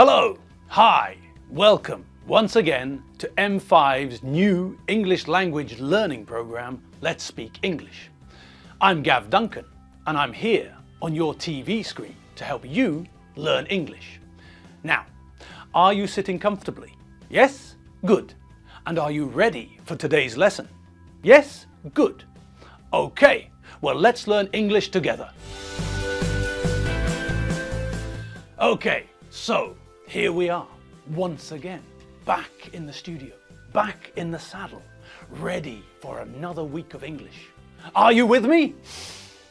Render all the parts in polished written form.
Hello, hi, welcome once again to M5's new English language learning program, Let's Speak English. I'm Gav Duncan and I'm here on your TV screen to help you learn English. Now, are you sitting comfortably? Yes? Good. And are you ready for today's lesson? Yes? Good. Okay, well let's learn English together. Okay, so here we are, once again, back in the studio, back in the saddle, ready for another week of English. Are you with me?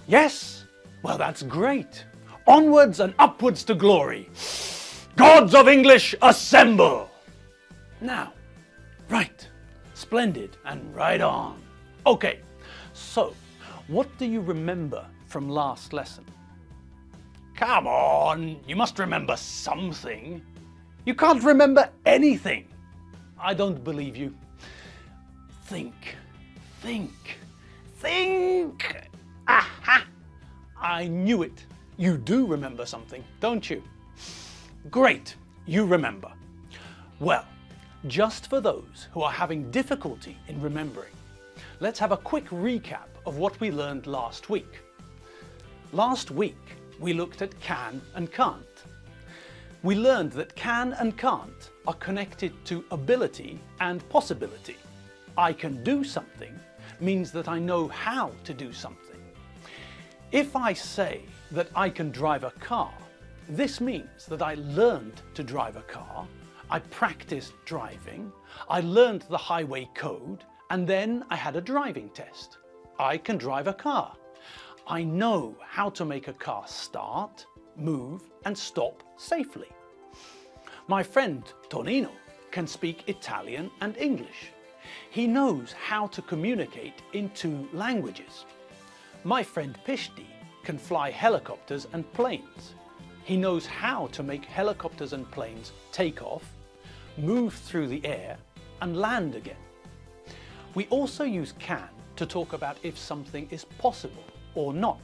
Yes? Well, that's great. Onwards and upwards to glory. Gods of English, assemble! Now, right, splendid, and right on. Okay, so what do you remember from last lesson? Come on, you must remember something. You can't remember anything. I don't believe you. Think. Aha! I knew it. You do remember something, don't you? Great, you remember. Well, just for those who are having difficulty in remembering, let's have a quick recap of what we learned last week. Last week, we looked at can and can't. We learned that can and can't are connected to ability and possibility. I can do something means that I know how to do something. If I say that I can drive a car, this means that I learned to drive a car, I practiced driving, I learned the highway code, and then I had a driving test. I can drive a car. I know how to make a car start, move, and stop safely. My friend Tonino can speak Italian and English. He knows how to communicate in 2 languages. My friend Pishti can fly helicopters and planes. He knows how to make helicopters and planes take off, move through the air, and land again. We also use can to talk about if something is possible or not.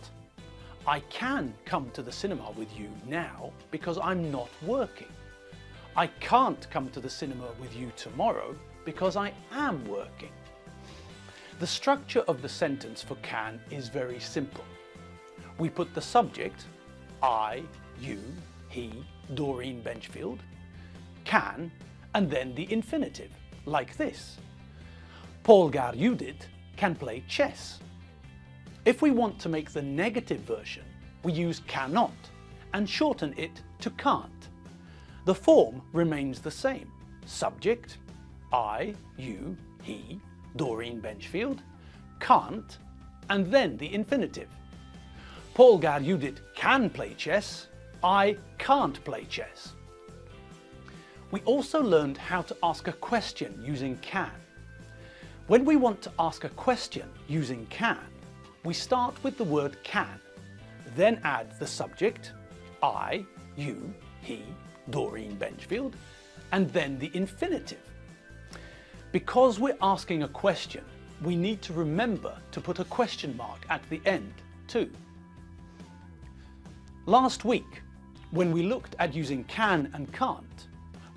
I can come to the cinema with you now because I'm not working. I can't come to the cinema with you tomorrow because I am working. The structure of the sentence for can is very simple. We put the subject, I, you, he, Doreen Benchfield, can, and then the infinitive, like this. Paul Judith can play chess. If we want to make the negative version, we use cannot and shorten it to can't. The form remains the same. Subject, I, you, he, Doreen Benchfield, can't, and then the infinitive. Paul Judith can play chess, I can't play chess. We also learned how to ask a question using can. When we want to ask a question using can, we start with the word can, then add the subject, I, you, he, Doreen Benchfield, and then the infinitive. Because we're asking a question, we need to remember to put a question mark at the end too. Last week, when we looked at using can and can't,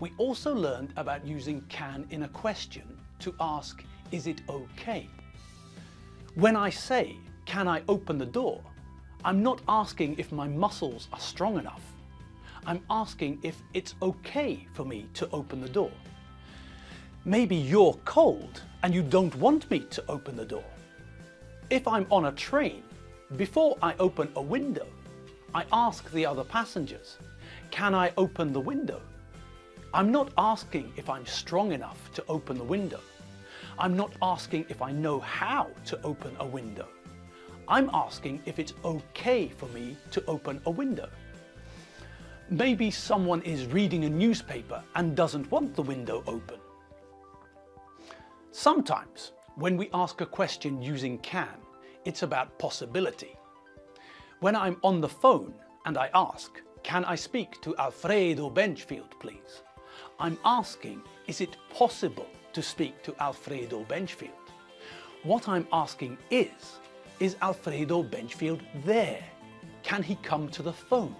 we also learned about using can in a question to ask, is it okay? When I say, can I open the door? I'm not asking if my muscles are strong enough. I'm asking if it's okay for me to open the door. Maybe you're cold and you don't want me to open the door. If I'm on a train, before I open a window, I ask the other passengers, can I open the window? I'm not asking if I'm strong enough to open the window. I'm not asking if I know how to open a window. I'm asking if it's okay for me to open a window. Maybe someone is reading a newspaper and doesn't want the window open. Sometimes, when we ask a question using can, it's about possibility. When I'm on the phone and I ask, can I speak to Alfredo Benchfield, please? I'm asking, is it possible to speak to Alfredo Benchfield? What I'm asking is Alfredo Benchfield there? Can he come to the phone?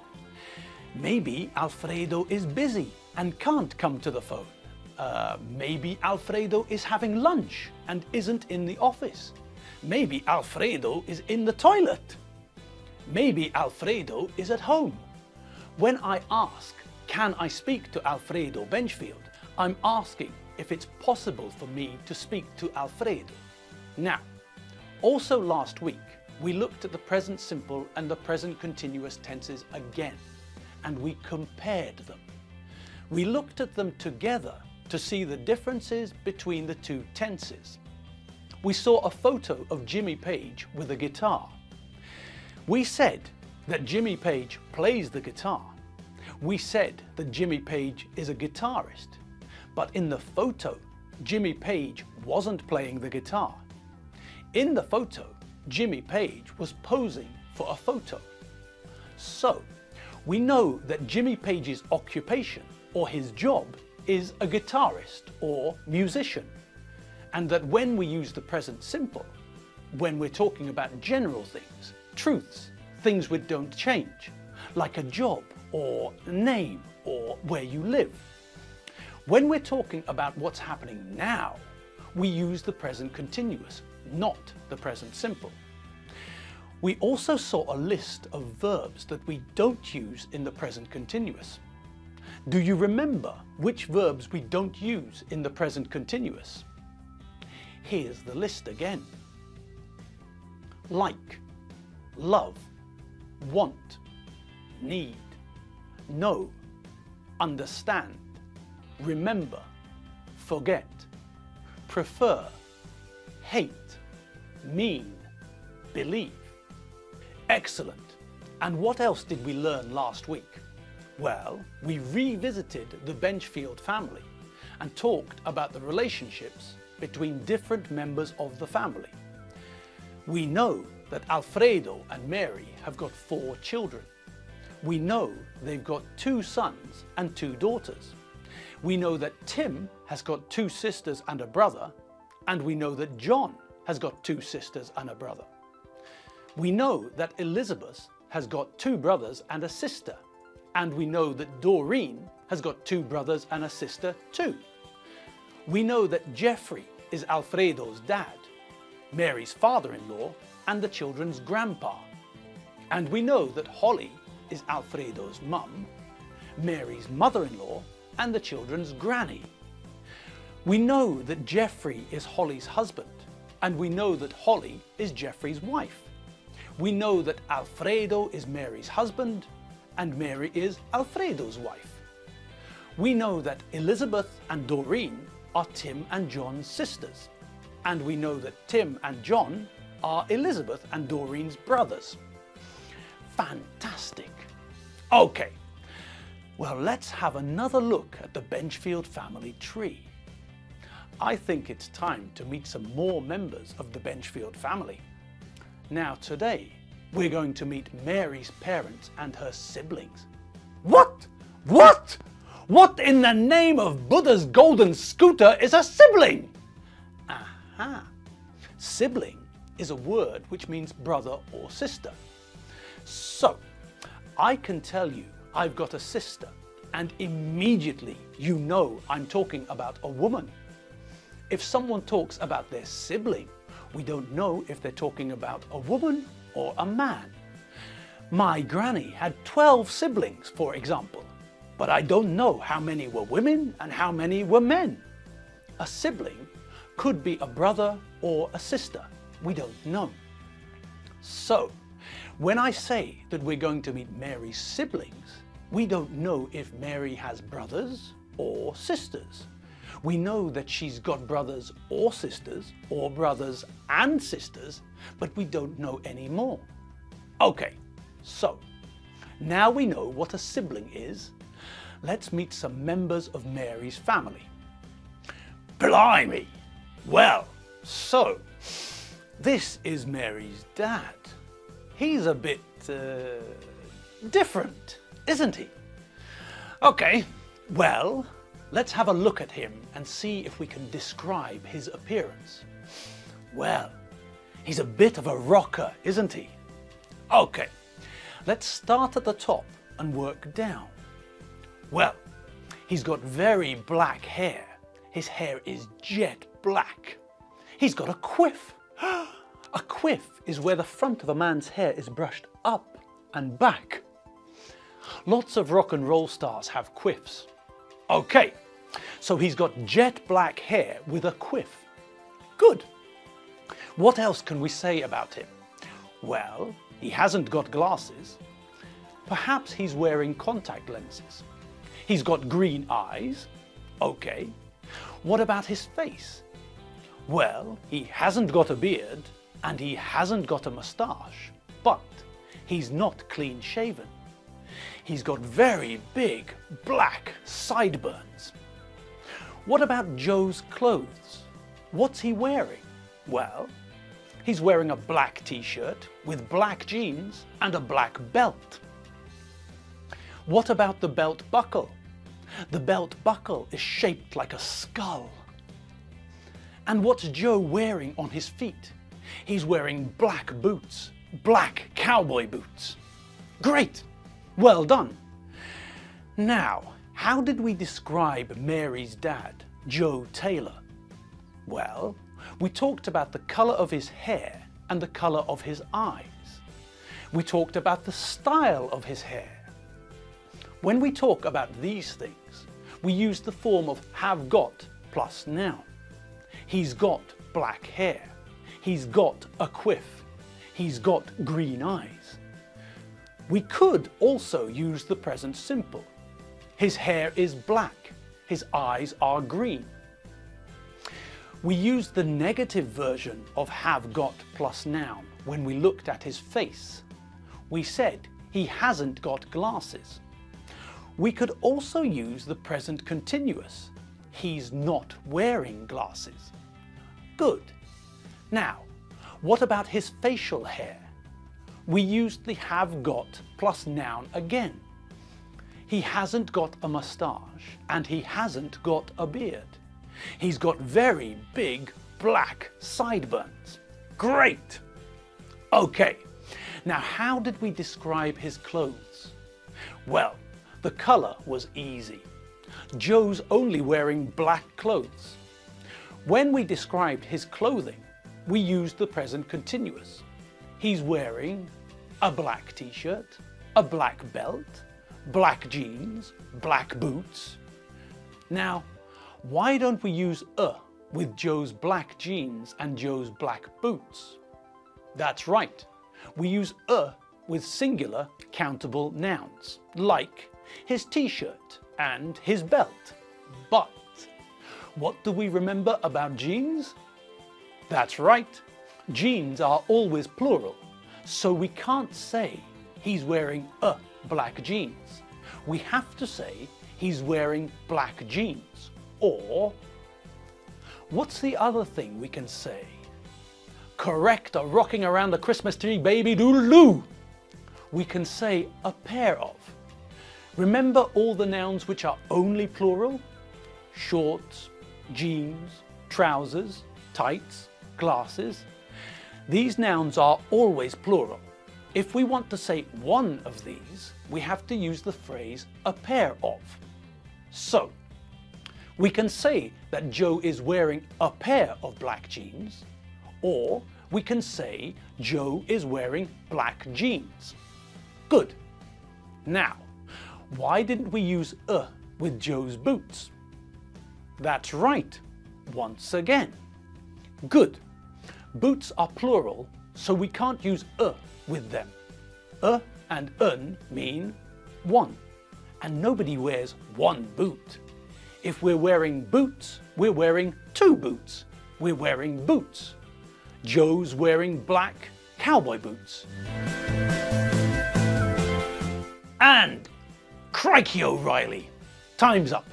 Maybe Alfredo is busy and can't come to the phone. Maybe Alfredo is having lunch and isn't in the office. Maybe Alfredo is in the toilet. Maybe Alfredo is at home. When I ask, can I speak to Alfredo Benchfield, I'm asking if it's possible for me to speak to Alfredo. Now, also last week, we looked at the present simple and the present continuous tenses again, and we compared them. We looked at them together to see the differences between the two tenses. We saw a photo of Jimmy Page with a guitar. We said that Jimmy Page plays the guitar. We said that Jimmy Page is a guitarist. But in the photo, Jimmy Page wasn't playing the guitar. In the photo, Jimmy Page was posing for a photo. So, we know that Jimmy Page's occupation or his job is a guitarist or musician, and that when we use the present simple, when we're talking about general things, truths, things which don't change, like a job or a name or where you live. When we're talking about what's happening now, we use the present continuous, not the present simple. We also saw a list of verbs that we don't use in the present continuous. Do you remember which verbs we don't use in the present continuous? Here's the list again. Like, love, want, need, know, understand, remember, forget, prefer, hate, mean, believe. Excellent. And what else did we learn last week? Well, we revisited the Benchfield family and talked about the relationships between different members of the family. We know that Alfredo and Mary have got 4 children. We know they've got 2 sons and 2 daughters. We know that Tim has got 2 sisters and a brother, and we know that John has got 2 sisters and a brother. We know that Elizabeth has got 2 brothers and a sister, and we know that Doreen has got 2 brothers and a sister too. We know that Jeffrey is Alfredo's dad, Mary's father-in-law, and the children's grandpa. And we know that Holly is Alfredo's mum, Mary's mother-in-law, and the children's granny. We know that Jeffrey is Holly's husband, and we know that Holly is Jeffrey's wife. We know that Alfredo is Mary's husband, and Mary is Alfredo's wife. We know that Elizabeth and Doreen are Tim and John's sisters, and we know that Tim and John are Elizabeth and Doreen's brothers. Fantastic. Okay, well, let's have another look at the Benchfield family tree. I think it's time to meet some more members of the Benchfield family. Now today, we're going to meet Mary's parents and her siblings. What? What? What in the name of Buddha's golden scooter is a sibling? Aha. Sibling is a word which means brother or sister. So, I can tell you I've got a sister, and immediately you know I'm talking about a woman. If someone talks about their sibling, we don't know if they're talking about a woman or a man. My granny had 12 siblings, for example, but I don't know how many were women and how many were men. A sibling could be a brother or a sister. We don't know. So, when I say that we're going to meet Mary's siblings, we don't know if Mary has brothers or sisters. We know that she's got brothers or sisters, or brothers and sisters, but we don't know any more. Okay, so now we know what a sibling is. Let's meet some members of Mary's family. Blimey! Well, so this is Mary's dad. He's a bit different, isn't he? Okay, well, let's have a look at him and see if we can describe his appearance. Well, he's a bit of a rocker, isn't he? Okay, let's start at the top and work down. Well, he's got very black hair. His hair is jet black. He's got a quiff. A quiff is where the front of a man's hair is brushed up and back. Lots of rock and roll stars have quiffs. Okay, so he's got jet black hair with a quiff. Good. What else can we say about him? Well, he hasn't got glasses. Perhaps he's wearing contact lenses. He's got green eyes. Okay. What about his face? Well, he hasn't got a beard and he hasn't got a moustache, but he's not clean shaven. He's got very big black sideburns. What about Joe's clothes? What's he wearing? Well, he's wearing a black t-shirt with black jeans and a black belt. What about the belt buckle? The belt buckle is shaped like a skull. And what's Joe wearing on his feet? He's wearing black boots, black cowboy boots. Great! Well done! Now, how did we describe Mary's dad, Joe Taylor? Well, we talked about the colour of his hair and the colour of his eyes. We talked about the style of his hair. When we talk about these things, we use the form of have got plus noun. He's got black hair. He's got a quiff. He's got green eyes. We could also use the present simple. His hair is black. His eyes are green. We used the negative version of have got plus noun when we looked at his face. We said he hasn't got glasses. We could also use the present continuous. He's not wearing glasses. Good. Now, what about his facial hair? We used the have got plus noun again. He hasn't got a moustache and he hasn't got a beard. He's got very big black sideburns. Great! Okay, now how did we describe his clothes? Well, the colour was easy. Joe's only wearing black clothes. When we described his clothing, we used the present continuous. He's wearing a black t-shirt, a black belt, black jeans, black boots. Now, why don't we use with Joe's black jeans and Joe's black boots? That's right. We use with singular countable nouns, like his t-shirt and his belt. But what do we remember about jeans? That's right. Jeans are always plural, so we can't say he's wearing black jeans. We have to say he's wearing black jeans. Or, what's the other thing we can say? Correct, a rocking around the Christmas tree baby doodle-doo. We can say a pair of. Remember all the nouns which are only plural? Shorts, jeans, trousers, tights, glasses. These nouns are always plural. If we want to say one of these, we have to use the phrase a pair of. So, we can say that Joe is wearing a pair of black jeans, or we can say Joe is wearing black jeans. Good. Now, why didn't we use with Joe's boots? That's right, once again. Good. Boots are plural, so we can't use with them. And un mean one, and nobody wears one boot. If we're wearing boots, we're wearing two boots. We're wearing boots. Joe's wearing black cowboy boots. And crikey O'Reilly, time's up.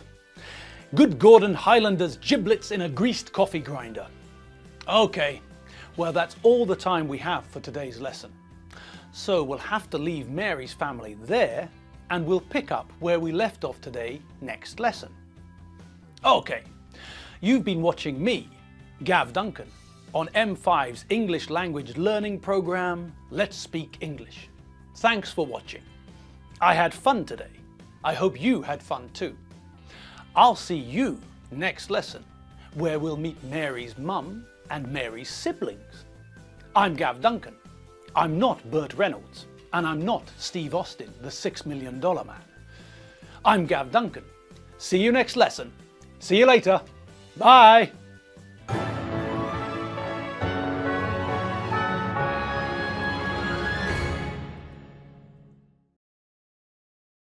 Good Gordon Highlander's giblets in a greased coffee grinder. Okay, well that's all the time we have for today's lesson. So we'll have to leave Mary's family there and we'll pick up where we left off today next lesson. Okay, you've been watching me, Gav Duncan, on M5's English language learning program, Let's Speak English. Thanks for watching. I had fun today. I hope you had fun too. I'll see you next lesson, where we'll meet Mary's mum and Mary's siblings. I'm Gav Duncan. I'm not Burt Reynolds, and I'm not Steve Austin, the $6 Million Man. I'm Gav Duncan. See you next lesson. See you later. Bye.